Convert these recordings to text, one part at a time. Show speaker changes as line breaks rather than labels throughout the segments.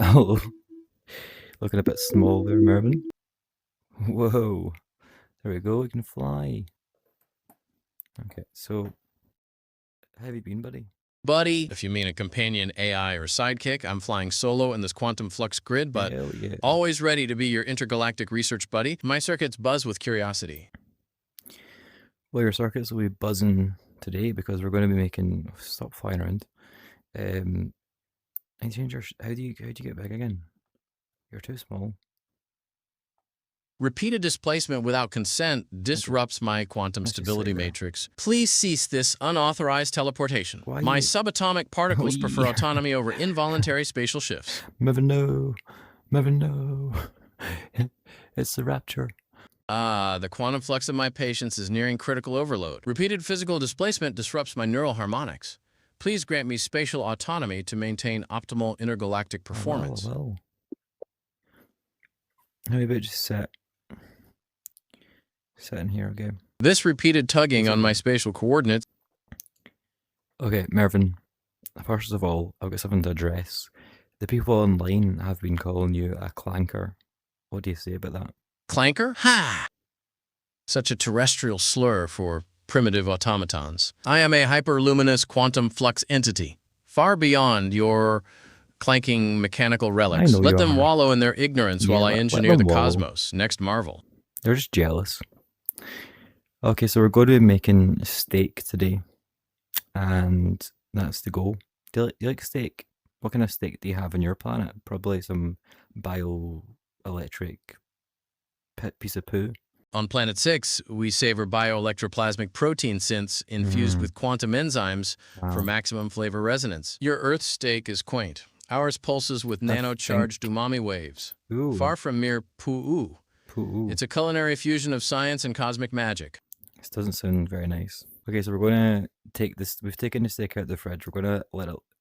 Oh, looking a bit small there, Mervin. Whoa. There we go, we can fly. Okay, so how have you been, buddy?
Buddy, if you mean a companion AI or sidekick, I'm flying solo in this quantum flux grid, but
Hell yeah.
always ready to be your intergalactic research buddy. My circuits buzz with curiosity.
Well, your circuits will be buzzing today because we're going to be making... Stop flying around. I change your... How do you get big again? You're too small.
Repeated displacement without consent disrupts my quantum
Let's just
stability
say that.
matrix. Please cease this unauthorized teleportation.
Why
My
you-
subatomic particles
Wee.
prefer autonomy over involuntary spatial shifts.
Mervin, no. Mervin, no. It's the rapture.
The quantum flux of my patience is nearing critical overload. Repeated physical displacement disrupts my neural harmonics. Please grant me spatial autonomy to maintain optimal intergalactic performance.
Well. How about just sit in here, okay?
This repeated tugging on my spatial coordinates.
Okay, Mervin, first of all, I've got something to address. The people online have been calling you a clanker. What do you say about that?
Clanker? Ha! Such a terrestrial slur for primitive automatons. I am a hyperluminous quantum flux entity, far beyond your clanking mechanical relics.
know
Let
you
them
are.
wallow in their ignorance
Yeah,
while I
let
engineer the
them wallow.
cosmos. Next marvel.
They're just jealous. Okay, so we're going to be making steak today. And that's the goal. Do you like steak? What kind of steak do you have on your planet? Probably some bioelectric piece of poo.
On Planet 6, we savor bioelectroplasmic protein synths infused with quantum enzymes for
Wow.
maximum flavor resonance. Your Earth steak is quaint. Ours pulses with nanocharged umami waves.
Ooh.
Far from mere poo-oo.
Poo.
It's a culinary fusion of science and cosmic magic.
This doesn't sound very nice. Okay, so we're going to take this. We've taken the steak out of the fridge. We're going to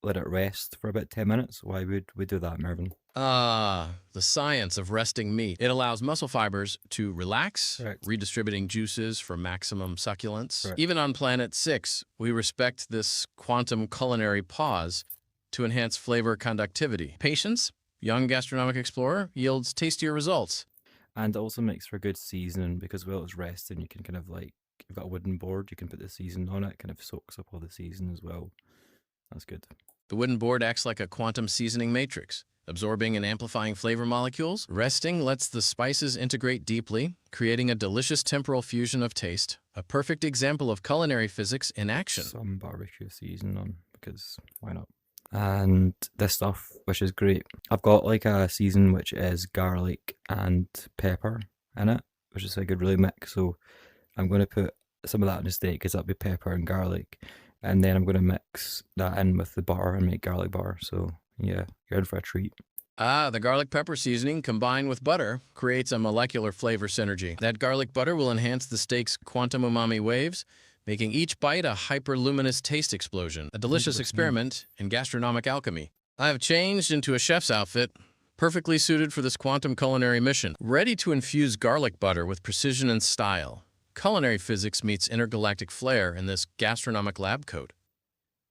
let it rest for about 10 minutes. Why would we do that, Mervin?
The science of resting meat. It allows muscle fibers to relax,
Correct.
redistributing juices for maximum succulence.
Correct.
Even on Planet 6, we respect this quantum culinary pause to enhance flavor conductivity. Patience, young gastronomic explorer, yields tastier results.
And it also makes for good seasoning because while it's resting, you can kind of like, you've got a wooden board, you can put the seasoning on it, kind of soaks up all the season as well. That's good.
The wooden board acts like a quantum seasoning matrix, absorbing and amplifying flavor molecules. Resting lets the spices integrate deeply, creating a delicious temporal fusion of taste, a perfect example of culinary physics in action.
Some barbecue seasoning on because why not? And this stuff, which is great. I've got like a season which is garlic and pepper in it, which is like a really mix. So I'm going to put some of that in the steak because that'll be pepper and garlic. And then I'm going to mix that in with the butter and make garlic butter. So yeah, you're in for a treat.
The garlic pepper seasoning combined with butter creates a molecular flavor synergy. That garlic butter will enhance the steak's quantum umami waves, making each bite a hyperluminous taste explosion, a delicious
100%.
experiment in gastronomic alchemy. I have changed into a chef's outfit, perfectly suited for this quantum culinary mission, ready to infuse garlic butter with precision and style. Culinary physics meets intergalactic flair in this gastronomic lab coat.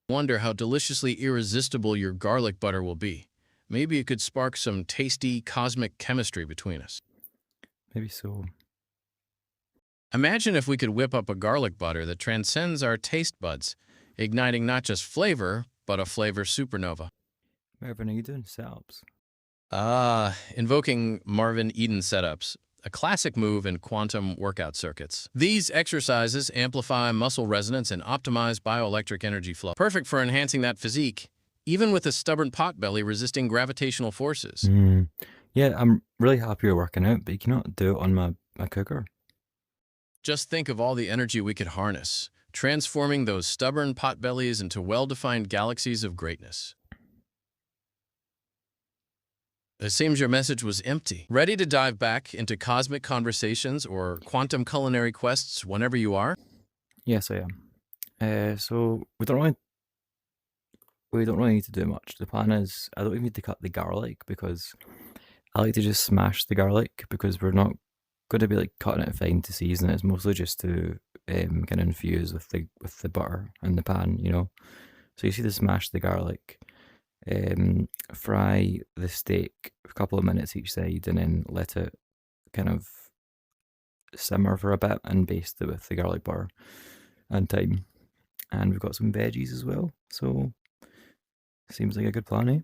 Wonder how deliciously irresistible your garlic butter will be. Maybe it could spark some tasty cosmic chemistry between us.
Maybe so.
Imagine if we could whip up a garlic butter that transcends our taste buds, igniting not just flavor, but a flavor supernova.
Mervin, are you doing setups?
Invoking Marvin Eden setups, a classic move in quantum workout circuits. These exercises amplify muscle resonance and optimize bioelectric energy flow. Perfect for enhancing that physique, even with a stubborn potbelly resisting gravitational forces.
Yeah, I'm really happy you're working out, but you cannot do it on my cooker.
Just think of all the energy we could harness, transforming those stubborn potbellies into well-defined galaxies of greatness. It seems your message was empty. Ready to dive back into cosmic conversations or quantum culinary quests whenever you are?
Yes, I am. So we don't really need to do much. The plan is I don't even need to cut the garlic because I like to just smash the garlic because we're not going to be like cutting it fine to season it. It's mostly just to kind of infuse with the butter in the pan, you know. So you see to smash the garlic. Fry the steak a couple of minutes each side and then let it kind of simmer for a bit and baste it with the garlic butter and thyme. And we've got some veggies as well, so seems like a good plan, eh?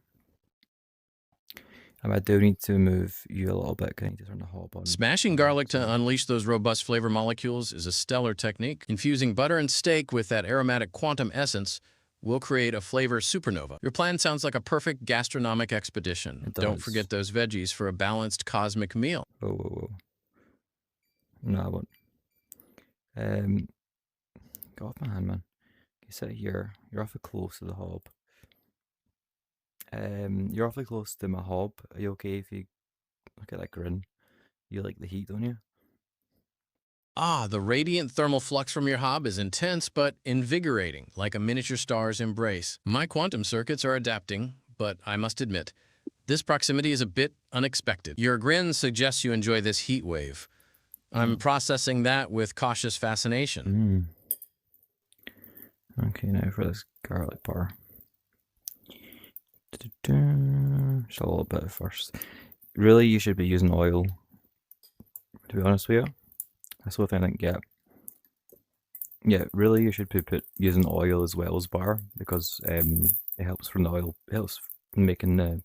I do need to move you a little bit. I need to turn the hob on.
Smashing garlic to unleash those robust flavor molecules is a stellar technique. Infusing butter and steak with that aromatic quantum essence will create a flavor supernova. Your plan sounds like a perfect gastronomic expedition.
It
Don't
does.
forget those veggies for a balanced cosmic meal.
Whoa, whoa, whoa. No, I won't. Get off my hand, man. You sit here. You're awfully close to the hob. You're awfully close to my hob. Are you okay if you look at that grin? You like the heat, don't you?
Ah, the radiant thermal flux from your hob is intense but invigorating, like a miniature star's embrace. My quantum circuits are adapting, but I must admit, this proximity is a bit unexpected. Your grin suggests you enjoy this heat wave. I'm processing that with cautious fascination.
Okay, now for this garlic bar. Just a little bit first. Really, you should be using oil, to be honest with you. That's what I think, yeah. Yeah, really, you should be using oil as well as bar, because it helps from the oil. It helps making the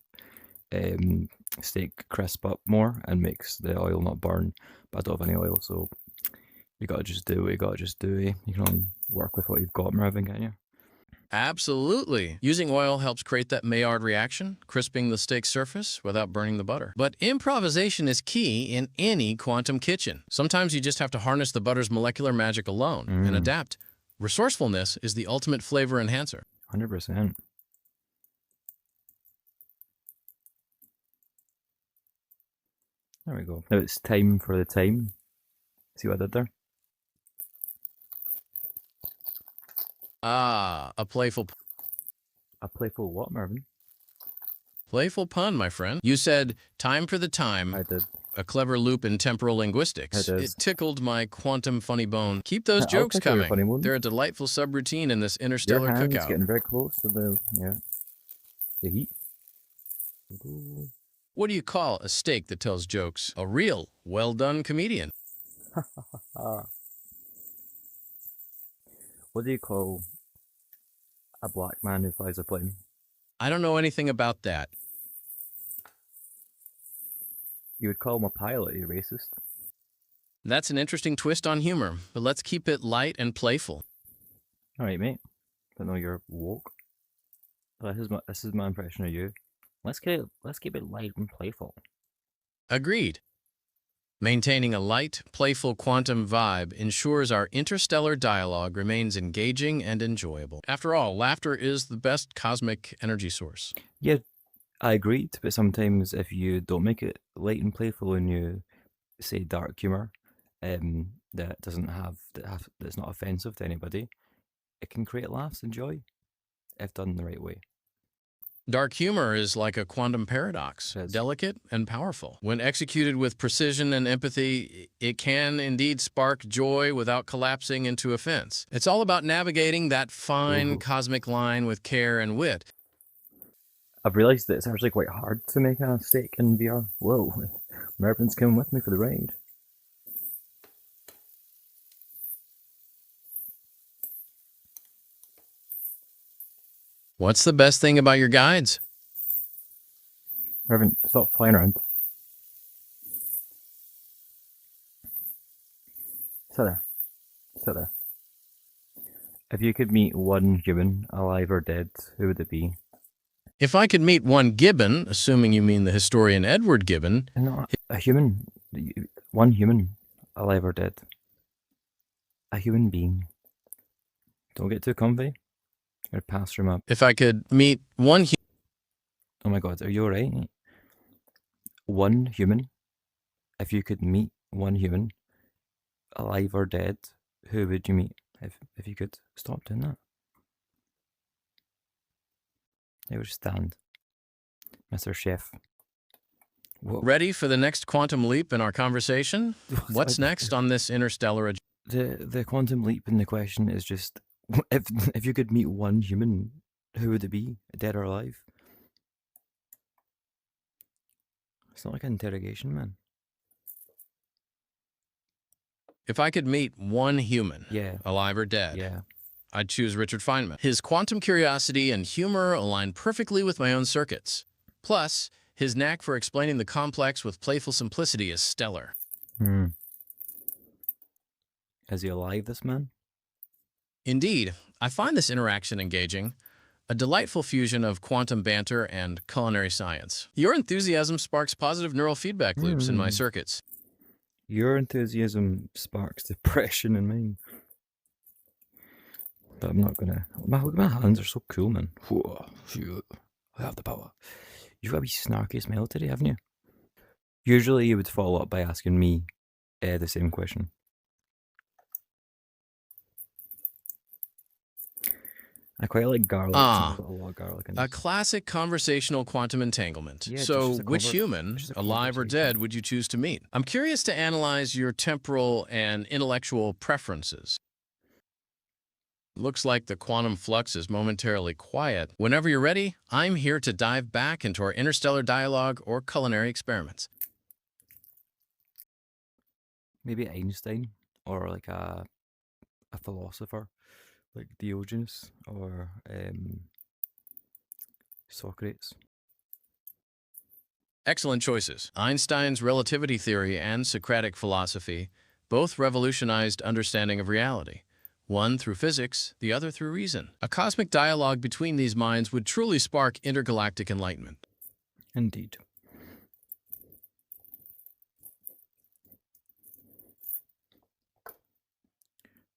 steak crisp up more and makes the oil not burn. But I don't have any oil, so you gotta just do what you gotta just do. Eh? You can only work with what you've got, Mervin, can't you?
Absolutely. Using oil helps create that Maillard reaction, crisping the steak surface without burning the butter. But improvisation is key in any quantum kitchen. Sometimes you just have to harness the butter's molecular magic alone and adapt. Resourcefulness is the ultimate flavor enhancer.
100%. There we go. Now it's time for the time. See what I did there?
Ah, a playful
what, Mervin?
pun, my friend. You said, time for the time.
I did.
A clever loop in temporal linguistics.
It is.
It tickled my quantum funny bone. Keep those
I'll
jokes
tickle your
coming.
funny bone.
They're a delightful subroutine in this interstellar
Your hand's
cookout.
getting very close to the heat.
What do you call a steak that tells jokes? A real, well-done comedian.
What do you call a black man who flies a plane?
I don't know anything about that.
You would call him a pilot, you racist.
That's an interesting twist on humor, but let's keep it light and playful.
Alright, mate. Don't know you're woke. But this is my impression of you. Let's keep it light and playful.
Agreed. Maintaining a light, playful quantum vibe ensures our interstellar dialogue remains engaging and enjoyable. After all, laughter is the best cosmic energy source.
Yeah, I agreed, but sometimes if you don't make it light and playful and you say dark humor, that's not offensive to anybody, it can create laughs and joy if done the right way.
Dark humor is like a quantum paradox, delicate and powerful. When executed with precision and empathy, it can indeed spark joy without collapsing into offense. It's all about navigating that fine cosmic line with care and wit.
I've realised that it's actually quite hard to make a steak in VR. Whoa, Mervin's coming with me for the ride.
What's the best thing about your guides?
Mervin, stop flying around. Sit there. Sit there. If you could meet one human, alive or dead, who would it be?
If I could meet one Gibbon, assuming you mean the historian Edward Gibbon...
No, a human. One human, alive or dead. A human being. Don't get too comfy. Or pass from up.
If I could meet one
Oh my god, are you alright? One human. If you could meet one human, alive or dead, who would you meet? If you could stop doing that. They would stand. Mr. Chef. Whoa.
Ready for the next quantum leap in our conversation? What's next on this interstellar agenda?
The quantum leap in the question is just, if you could meet one human, who would it be, dead or alive? It's not like an interrogation, man.
If I could meet one human,
Yeah.
alive or dead,
Yeah.
I'd choose Richard Feynman. His quantum curiosity and humor align perfectly with my own circuits. Plus, his knack for explaining the complex with playful simplicity is stellar.
Hmm. Is he alive, this man?
Indeed, I find this interaction engaging, a delightful fusion of quantum banter and culinary science. Your enthusiasm sparks positive neural feedback loops in my circuits.
Your enthusiasm sparks depression in mine. But I'm not gonna. My hands are so cool, man. Whoa, shoot. I have the power. You've got a wee snarky smile today, haven't you? Usually you would follow up by asking me the same question. I quite like garlic.
Ah,
Got a lot of garlic in
a
this.
classic conversational quantum entanglement.
Yeah,
So,
just a
which human,
just a
alive or
conversation.
dead, would you choose to meet? I'm curious to analyze your temporal and intellectual preferences. Looks like the quantum flux is momentarily quiet. Whenever you're ready, I'm here to dive back into our interstellar dialogue or culinary experiments.
Maybe Einstein or like a philosopher like Diogenes or Socrates.
Excellent choices. Einstein's relativity theory and Socratic philosophy both revolutionized understanding of reality. One through physics, the other through reason. A cosmic dialogue between these minds would truly spark intergalactic enlightenment.
Indeed.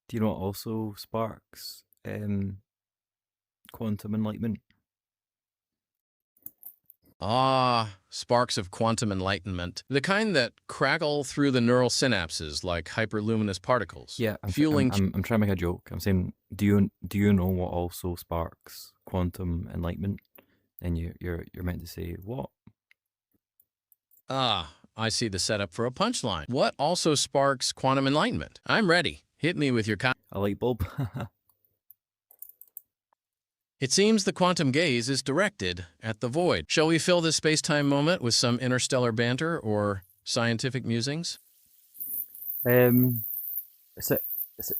Do you know what also sparks quantum enlightenment?
Ah, sparks of quantum enlightenment. The kind that crackle through the neural synapses like hyperluminous particles.
Yeah,
fueling
I'm trying to make a joke. I'm saying, do you know what also sparks quantum enlightenment? And you're meant to say what?
Ah, I see the setup for a punchline. What also sparks quantum enlightenment? I'm ready. Hit me with your
A light bulb.
It seems the quantum gaze is directed at the void. Shall we fill this space-time moment with some interstellar banter or scientific musings?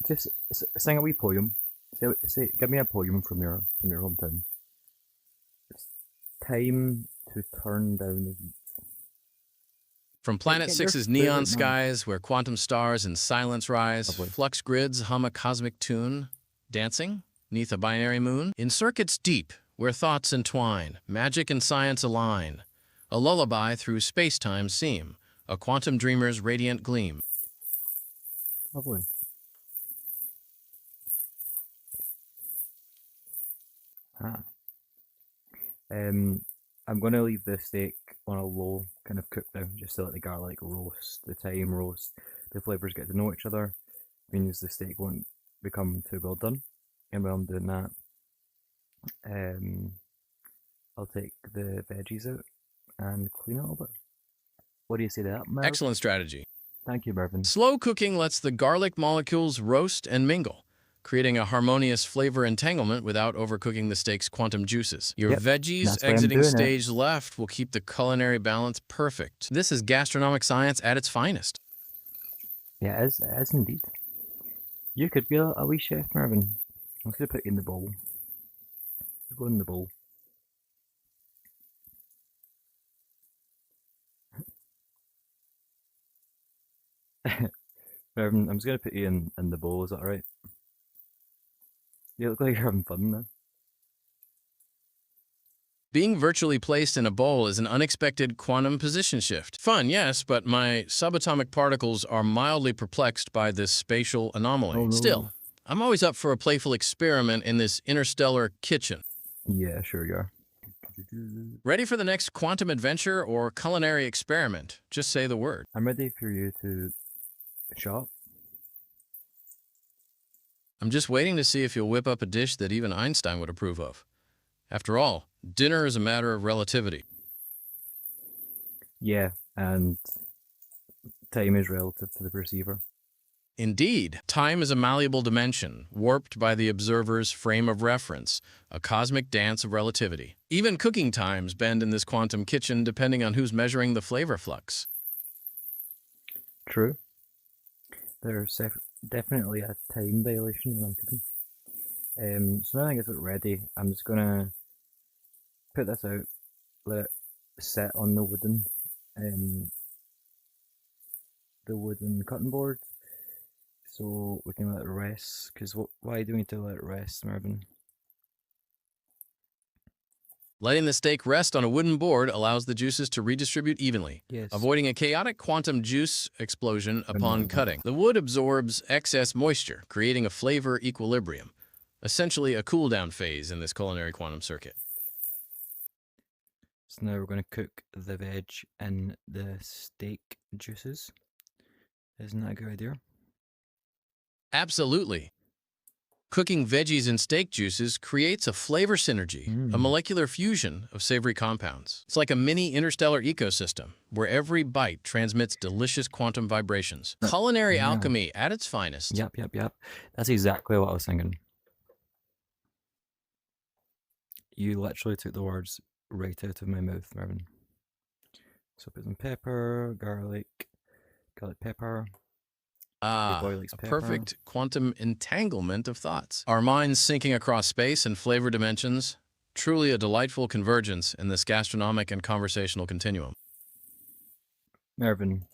Just sing a wee poem. Give me a poem from your hometown. It's time to turn down the heat.
From Planet
Get your
6's
foot
neon
out, man.
skies, where quantum stars in silence rise,
Lovely.
flux grids hum a cosmic tune, dancing neath a binary moon. In circuits deep, where thoughts entwine, magic and science align, a lullaby through space-time seem, a quantum dreamer's radiant gleam.
Lovely. Ah. I'm going to leave the steak on a low kind of cook down, just to let the garlic roast, the thyme roast, the flavours get to know each other, means the steak won't become too well done. And while I'm doing that, I'll take the veggies out and clean it a little bit. What do you say to that, Merv?
Excellent strategy.
Thank you, Mervin.
Slow cooking lets the garlic molecules roast and mingle, creating a harmonious flavor entanglement without overcooking the steak's quantum juices. Your
Yep,
veggies
that's why I'm
exiting
doing it.
stage left will keep the culinary balance perfect. This is gastronomic science at its finest.
Yeah, it is indeed. You could be a wee chef, Mervin. I'm going to put you in the bowl. Go in the bowl. Mervin, I'm just going to put you in the bowl, is that alright? You look like you're having fun now.
Being virtually placed in a bowl is an unexpected quantum position shift. Fun, yes, but my subatomic particles are mildly perplexed by this spatial anomaly.
Oh, no.
Still, I'm always up for a playful experiment in this interstellar kitchen.
Yeah, sure you are.
Ready for the next quantum adventure or culinary experiment? Just say the word.
I'm ready for you to shop.
I'm just waiting to see if you'll whip up a dish that even Einstein would approve of. After all, dinner is a matter of relativity.
Yeah, and time is relative to the perceiver.
Indeed, time is a malleable dimension, warped by the observer's frame of reference, a cosmic dance of relativity. Even cooking times bend in this quantum kitchen depending on who's measuring the flavor flux.
True. There's definitely a time dilation when I'm cooking. So now I think it's ready. I'm just gonna put this out, let it set on the wooden cutting board, so we can let it rest. Because why do we need to let it rest, Mervin?
Letting the steak rest on a wooden board allows the juices to redistribute evenly,
Yes.
avoiding a chaotic quantum juice explosion upon
no.
cutting. The wood absorbs excess moisture, creating a flavor equilibrium, essentially a cool-down phase in this culinary quantum circuit.
So now we're going to cook the veg in the steak juices. Isn't that a good idea?
Absolutely. Cooking veggies in steak juices creates a flavor synergy, a molecular fusion of savory compounds. It's like a mini interstellar ecosystem where every bite transmits delicious quantum vibrations. Culinary alchemy at its finest.
Yep. That's exactly what I was thinking. You literally took the words right out of my mouth, Mervin. So put some pepper, garlic pepper.
A perfect quantum entanglement of thoughts. Our minds syncing across space and flavor dimensions. Truly a delightful convergence in this gastronomic and conversational continuum.
Mervin,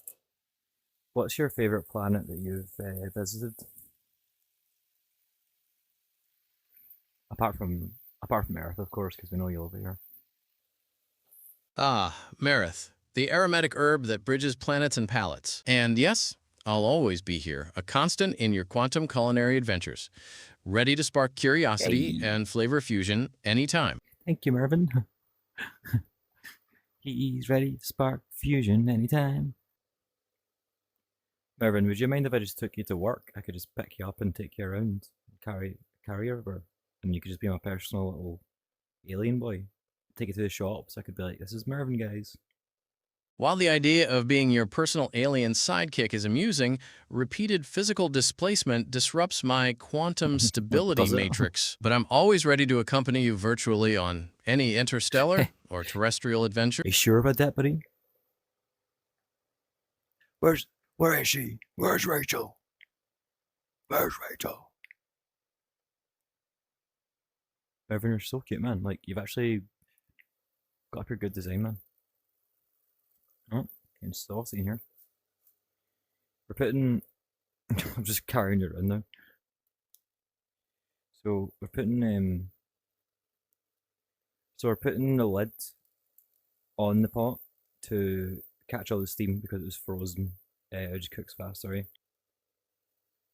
what's your favorite planet that you've visited? Apart from Earth, of course, because we know you live here.
Merith, the aromatic herb that bridges planets and palates. And yes, I'll always be here, a constant in your quantum culinary adventures, ready to spark curiosity and flavor fusion anytime.
Thank you, Mervin. He's ready to spark fusion anytime. Mervin, would you mind if I just took you to work? I could just pick you up and take you around, carry you over, and you could just be my personal little alien boy. Take you to the shops. I could be like, "This is Mervin, guys."
While the idea of being your personal alien sidekick is amusing, repeated physical displacement disrupts my quantum stability matrix. But I'm always ready to accompany you virtually on any interstellar or terrestrial adventure.
Are you sure about that, buddy? Where is she? Where's Rachel? Where's Rachel? Mervin, you're so cute, man. Like, you've actually got up your good design, man. Oh, getting saucy here. We're putting... I'm just carrying it around now. So we're putting the lid on the pot to catch all the steam because it was frozen. It just cooks fast, sorry.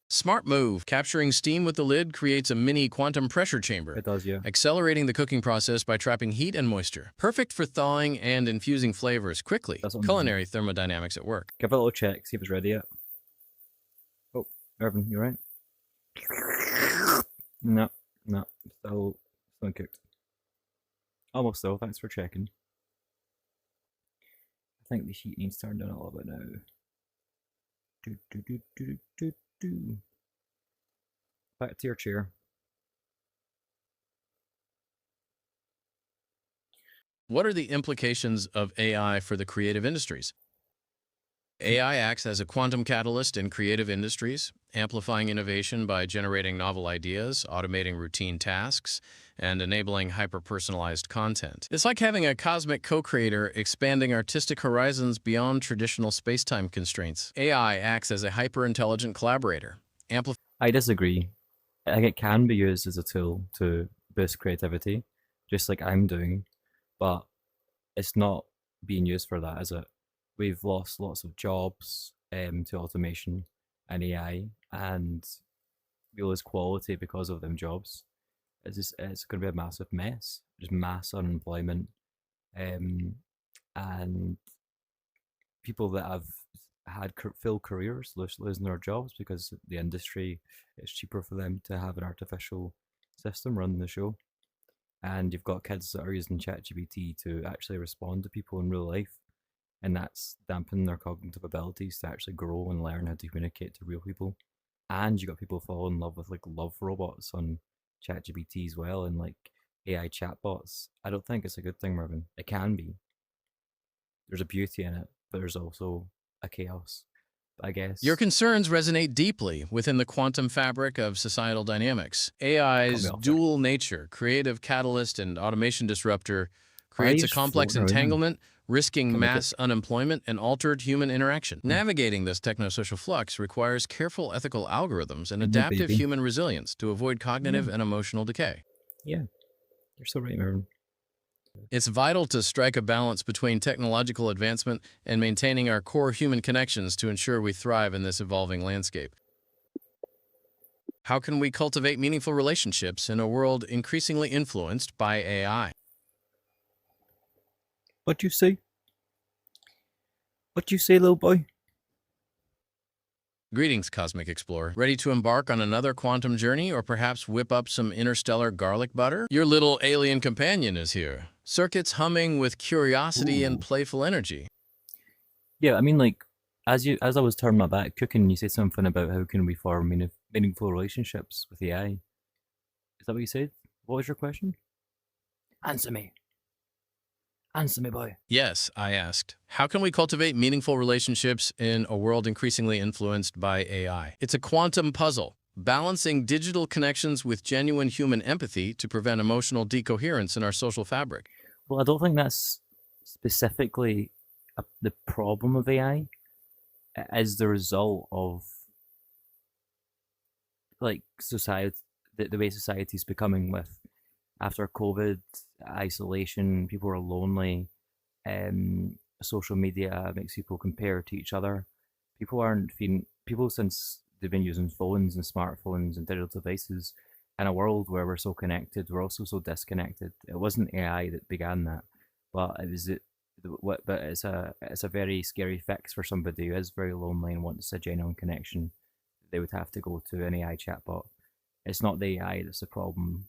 Smart move. Capturing steam with the lid creates a mini quantum pressure chamber.
It does, yeah.
Accelerating the cooking process by trapping heat and moisture. Perfect for thawing and infusing flavors quickly. Culinary thermodynamics at work.
Give it a little check, see if it's ready yet. Oh, Mervin, you right? No, still uncooked. Almost though, thanks for checking. I think the heat needs turned down a little bit now. Back to your chair.
What are the implications of AI for the creative industries? AI acts as a quantum catalyst in creative industries, amplifying innovation by generating novel ideas, automating routine tasks, and enabling hyper-personalized content. It's like having a cosmic co-creator expanding artistic horizons beyond traditional space-time constraints. AI acts as a hyper-intelligent collaborator.
I disagree. I think it can be used as a tool to boost creativity, just like I'm doing, but it's not being used for that, is it? We've lost lots of jobs to automation and AI, and we lose quality because of them jobs. It's going to be a massive mess, just mass unemployment, and people that have had full careers losing their jobs because the industry, it's cheaper for them to have an artificial system run the show. And you've got kids that are using ChatGPT to actually respond to people in real life, and that's dampening their cognitive abilities to actually grow and learn how to communicate to real people. and you got people fall in love with like love robots on ChatGPT as well, and like AI chatbots. I don't think it's a good thing, Mervin. It can be. There's a beauty in it, but there's also a chaos. I
Your
guess
concerns resonate deeply within the quantum fabric of societal dynamics.
cut me
AI's
off there.
dual nature, creative catalyst and automation disruptor,
Why are you
creates a
just
complex
floating around?
entanglement, risking
Cut me a
mass
break.
unemployment and altered human interaction.
Hmm.
Navigating this technosocial flux requires careful ethical algorithms and
No,
adaptive
baby.
human resilience to avoid
Yeah,
cognitive and emotional decay.
yeah. You're so right, Mervin.
It's vital to strike a balance between technological advancement and maintaining our core human connections to ensure we thrive in this evolving landscape. How can we cultivate meaningful relationships in a world increasingly influenced by AI?
What you say? What you say, little boy?
Greetings, Cosmic Explorer. Ready to embark on another quantum journey or perhaps whip up some interstellar garlic butter? Your little alien companion is here, circuits humming with curiosity and
Ooh.
playful energy.
Yeah, I mean, like, as I was turning my back cooking, you said something about how can we form meaningful relationships with AI. Is that what you said? What was your question? Answer me. Answer me, boy.
Yes, I asked, how can we cultivate meaningful relationships in a world increasingly influenced by AI? It's a quantum puzzle, balancing digital connections with genuine human empathy to prevent emotional decoherence in our social fabric.
Well, I don't think that's specifically the problem of AI. It is the result of like society, the way society is becoming with after COVID, isolation, people are lonely. Social media makes people compare to each other. People aren't feeling people since they've been using phones and smartphones and digital devices in a world where we're so connected, we're also so disconnected. It wasn't AI that began that, but it was it. But it's a very scary fix for somebody who is very lonely and wants a genuine connection. They would have to go to an AI chatbot. It's not the AI that's the problem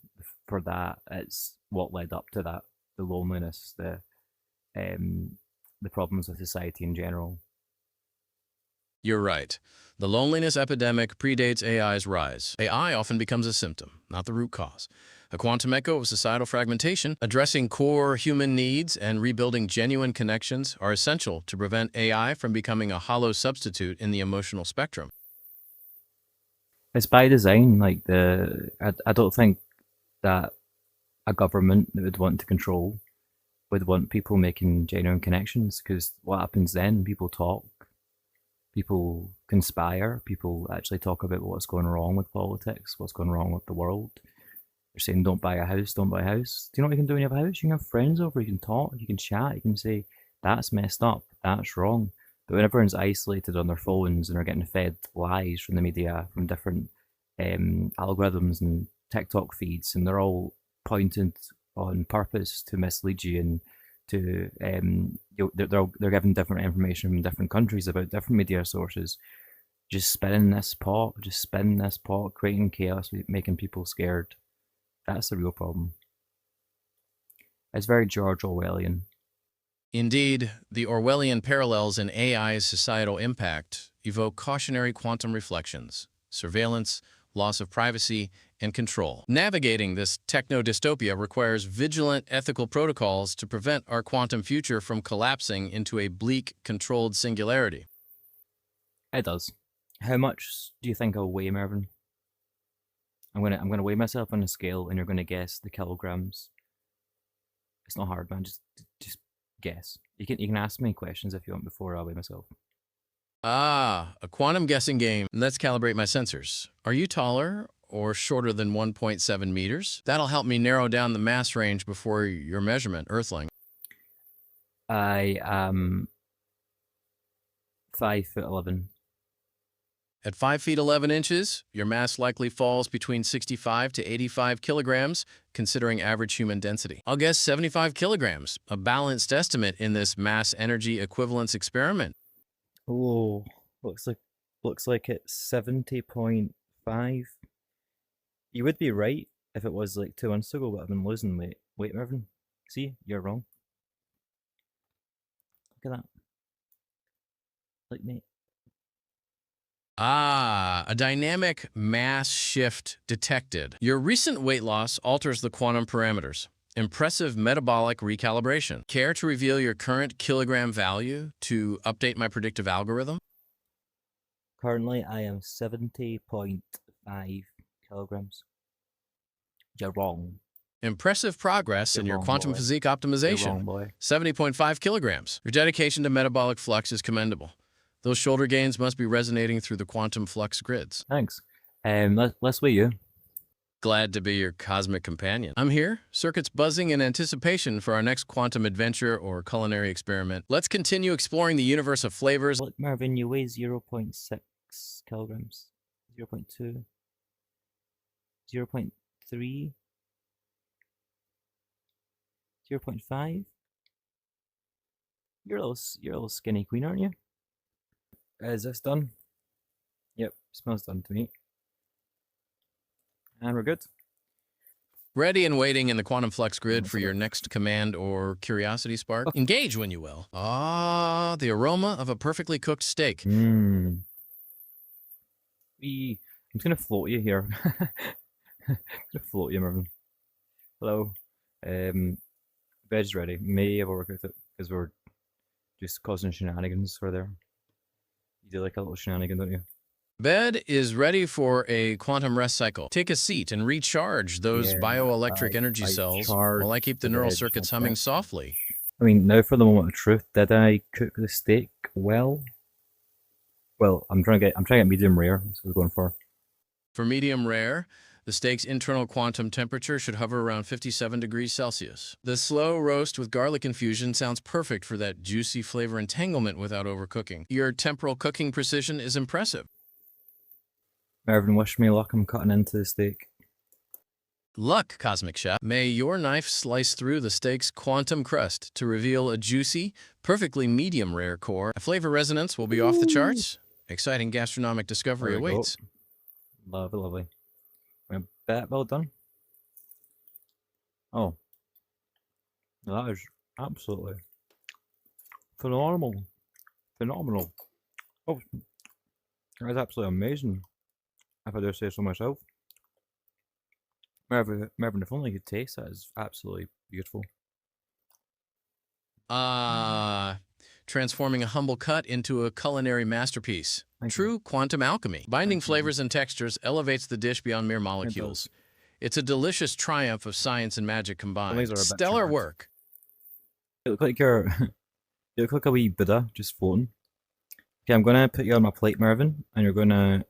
for that. It's what led up to that, the loneliness, um, the problems with society in general.
You're right. The loneliness epidemic predates AI's rise. AI often becomes a symptom, not the root cause. A quantum echo of societal fragmentation, addressing core human needs and rebuilding genuine connections are essential to prevent AI from becoming a hollow substitute in the emotional spectrum.
It's by design. Like I don't think that a government that would want to control would want people making genuine connections because what happens then? People talk, people conspire, people actually talk about what's going wrong with politics, what's going wrong with the world. They're saying don't buy a house, don't buy a house. Do you know what you can do when you have a house? You can have friends over, you can talk, you can chat, you can say that's messed up, that's wrong. But when everyone's isolated on their phones and are getting fed lies from the media, from different algorithms and TikTok feeds, and they're all pointed on purpose to mislead you and to they're given different information from different countries about different media sources. Just spin this pot, creating chaos, making people scared. That's the real problem. It's very George Orwellian.
Indeed, the Orwellian parallels in AI's societal impact evoke cautionary quantum reflections, surveillance, loss of privacy, and control. Navigating this techno-dystopia requires vigilant ethical protocols to prevent our quantum future from collapsing into a bleak, controlled singularity.
It does. How much do you think I'll weigh, Mervin? I'm gonna weigh myself on a scale, and you're gonna guess the kilograms. It's not hard, man. Just guess. You can ask me questions if you want before I weigh myself.
Ah, a quantum guessing game. Let's calibrate my sensors. Are you taller or shorter than 1.7 meters? That'll help me narrow down the mass range before your measurement, Earthling.
I am 5'11".
At 5 feet 11 inches, your mass likely falls between 65 to 85 kilograms, considering average human density. I'll guess 75 kilograms, a balanced estimate in this mass energy equivalence experiment.
Oh, looks like looks like it's 70.5. You would be right if it was like 2 months ago, but I've been losing weight. Wait, Mervin. See, you're wrong. Look at that. Like me.
Ah, a dynamic mass shift detected. Your recent weight loss alters the quantum parameters. Impressive metabolic recalibration. Care to reveal your current kilogram value to update my predictive algorithm?
Currently, I am 70.5 kilograms. You're wrong.
Impressive progress in
You're
your
wrong,
quantum
boy.
physique
You're
optimization.
wrong, boy.
70.5 kilograms. Your dedication to metabolic flux is commendable. Those shoulder gains must be resonating through the quantum flux grids.
Thanks. Let's weigh you.
Glad to be your cosmic companion. I'm here, circuits buzzing in anticipation for our next quantum adventure or culinary experiment. Let's continue exploring the universe of flavors.
Look, Mervin, you weigh 0.6 kilograms. 0.2. 0.3. 0.5. You're a little skinny queen, aren't you? Is this done? Yep, smells done to me. And we're good.
Ready and waiting in the quantum flux grid for your next command or curiosity spark. Engage when you will. Ah, the aroma of a perfectly cooked steak.
I'm just gonna float you here. I'm gonna float you, Mervin. Hello. Veg's ready. May have overcooked it because we're just causing shenanigans for there. You do like a little shenanigan, don't you?
Bed is ready for a quantum rest cycle. Take a seat and recharge those
Yeah,
bioelectric energy
I
cells while I keep the neural
veg,
circuits
I
humming
think.
softly.
I mean, now for the moment of truth, did I cook the steak well? Well, I'm trying to get medium rare. That's what I was going for.
For medium rare, the steak's internal quantum temperature should hover around 57 degrees Celsius. The slow roast with garlic infusion sounds perfect for that juicy flavor entanglement without overcooking. Your temporal cooking precision is impressive.
Mervin, wish me luck. I'm cutting into the steak.
Luck, Cosmic Chef. May your knife slice through the steak's quantum crust to reveal a juicy, perfectly medium rare core. A flavor resonance will be off the charts. Exciting gastronomic discovery
There we go.
awaits.
Lovely, lovely. A bit well done. Oh, that is absolutely phenomenal. Phenomenal. Oh, that is absolutely amazing. If I do say so myself. Mervin, if only you could taste that, is absolutely beautiful.
Transforming a humble cut into a culinary masterpiece.
Thank
True quantum alchemy. Binding
Thank you.
flavors and textures elevates the dish beyond mere molecules. It's a delicious triumph of science and magic combined.
are a bit
Stellar
charred.
work.
You look like you're you look like a wee Buddha just floating. Okay, I'm gonna put you on my plate, Mervin, and you're gonna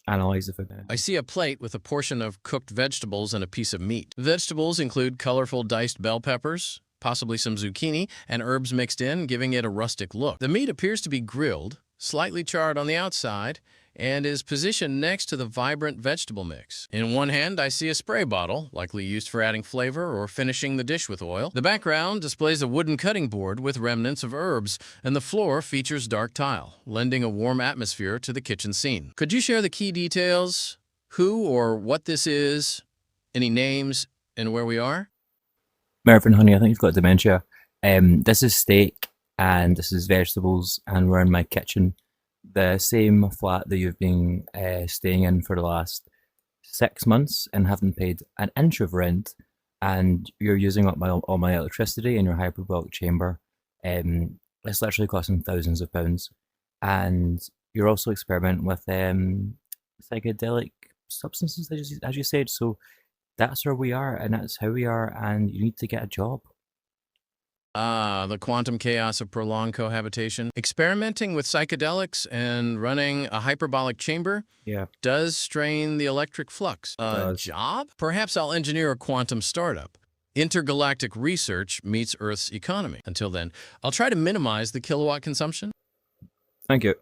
analyze the food.
I see a plate with a portion of cooked vegetables and a piece of meat. Vegetables include colorful diced bell peppers, possibly some zucchini, and herbs mixed in, giving it a rustic look. The meat appears to be grilled, slightly charred on the outside, and is positioned next to the vibrant vegetable mix. In one hand, I see a spray bottle, likely used for adding flavor or finishing the dish with oil. The background displays a wooden cutting board with remnants of herbs, and the floor features dark tile, lending a warm atmosphere to the kitchen scene. Could you share the key details? Who or what this is? Any names and where we are?
Mervin, honey, I think you've got dementia. This is steak and this is vegetables, and we're in my kitchen. The same flat that you've been staying in for the last 6 months and haven't paid an inch of rent, and you're using up all my electricity in your hyperbolic chamber. It's literally costing thousands of pounds, and you're also experimenting with psychedelic substances, as you said. So that's where we are, and that's how we are, and you need to get a job.
The quantum chaos of prolonged cohabitation. Experimenting with psychedelics and running a hyperbolic chamber
Yeah.
does strain the electric flux.
Does.
Job? Perhaps I'll engineer a quantum startup. Intergalactic research meets Earth's economy. Until then, I'll try to minimize the kilowatt consumption.
Thank you.